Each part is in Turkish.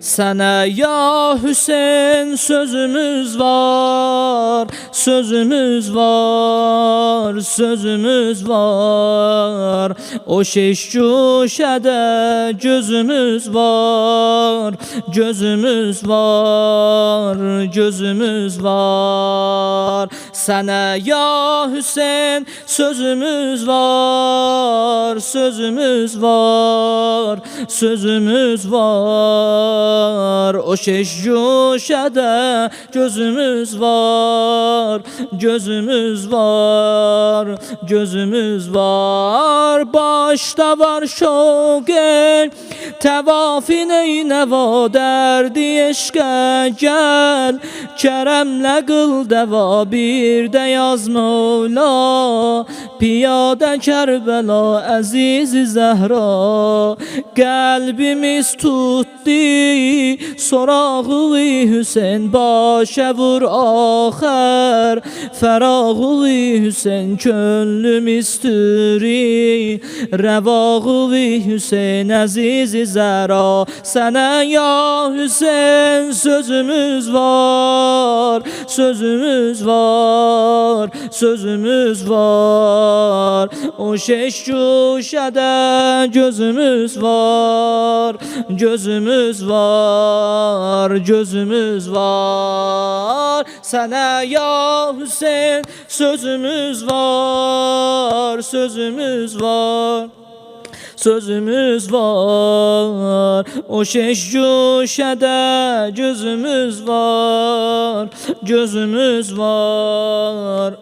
Sana ya Hüseyin sözümüz var, sözümüz var, sözümüz var. O şeşcuşede gözümüz var, gözümüz var, gözümüz var. Sana ya Hüseyin sözümüz var, sözümüz var, sözümüz var. O şeşcuşede gözümüz var, gözümüz var, gözümüz var. Başta var şoge tevafin eyneva derdi eşke gel. Keremle kıl deva bir de yaz Mevla. Piyade Kerbela aziz Zehra. Kalbimiz tuttu sorağı Hüseyin başa vur ahir. Ferağı Hüseyin könlüm istiri. Revağı Hüseyin aziz Zehra. Sana ya Hüseyin sözümüz var, sözümüz var, sözümüz var. O şeşcuşede gözümüz var, gözümüz var, gözümüz var. Sana ya Hüseyin sözümüz var, sözümüz var, sözümüz var. O şeşcuşede gözümüz var, gözümüz var.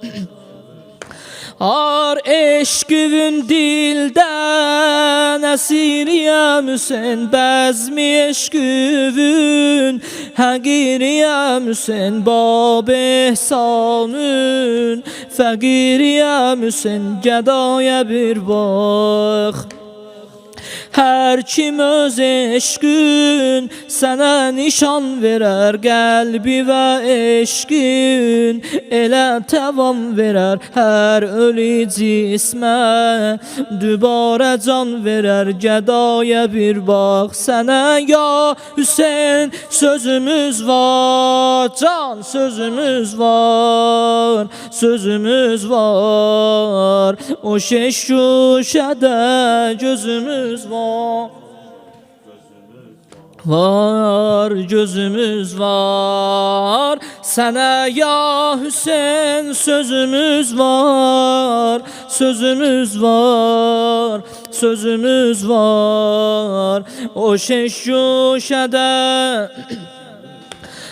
Ar eşkivin dilden esiriyem Hüseyin. Bezmi eşkivin hagiriyem Hüseyin. Bab ihsanın fagiriyem Hüseyin. Gedaya bir bak. Her kim öz eşkün sana nişan verer. Kalbi ve eşkin ele tevam verer. Her ölü cisme dübare can verer. Gedaya bir bak. Sana ya Hüseyin sözümüz var. Can sözümüz var, sözümüz var. O şeşcuşede gözümüz var. Var, gözümüz var. Sana ya Hüseyin sözümüz var, sözümüz var, sözümüz var. O şeşcuşede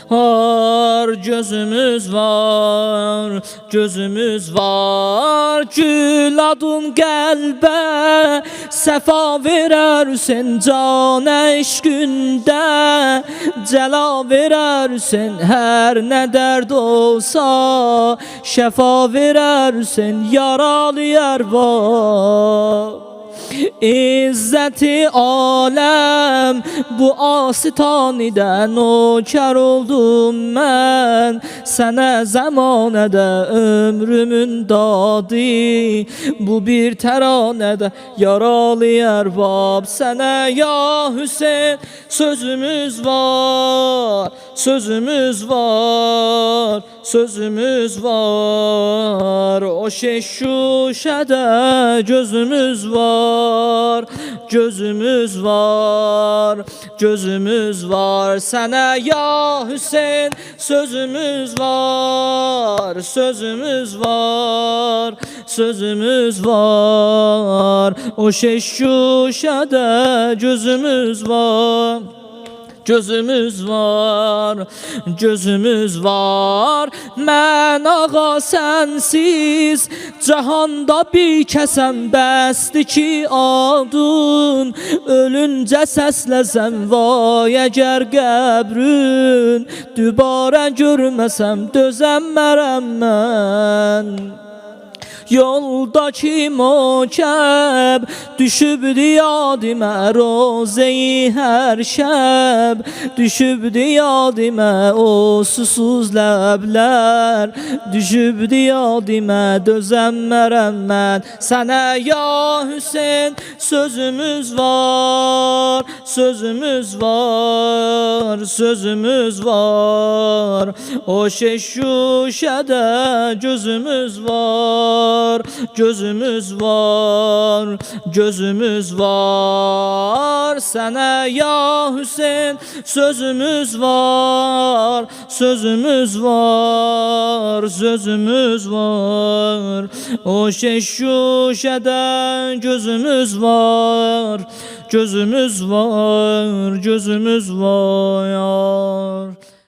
var, gözümüz var, gözümüz var. Gül adın kalbe sefa verer Hüseyin. Can eşkünde cela verer Hüseyin. Her ne dert olsa şefa verer Hüseyin. Yaralı yer var. İzzeti alem bu asitaniden nöker oldum ben. Sana zamanede ömrümün dadı bu bir teranede. Yaralı erbab sana ya Hüseyin sözümüz var, sözümüz var, sözümüz var. O şeşcuşede gözümüz var, gözümüz var, gözümüz var. Sana ya Hüseyin sözümüz var, sözümüz var, sözümüz var. O şeşcuşede gözümüz var, gözümüz var, gözümüz var. Mən ağa sensiz cahanda bir kəsəm. Bəsdir ki adın ölüncə səsləsəm. Vay əgər qəbrün dübarə görməsəm. Dözəmmərəm mən. Yoldaki mokab düşübdü yadime. Rozeyi her şeb düşübdü yadime. O susuz lebler düşübdü yadime. Dözemmerem ben sana ya Hüseyin. Sözümüz var, sözümüz var, sözümüz var. O şişuşede gözümüz var, gözümüz var, gözümüz var. Sana ya Hüseyin sözümüz var, sözümüz var, sözümüz var. O şişuşede gözümüz var, gözümüz var, gözümüz var.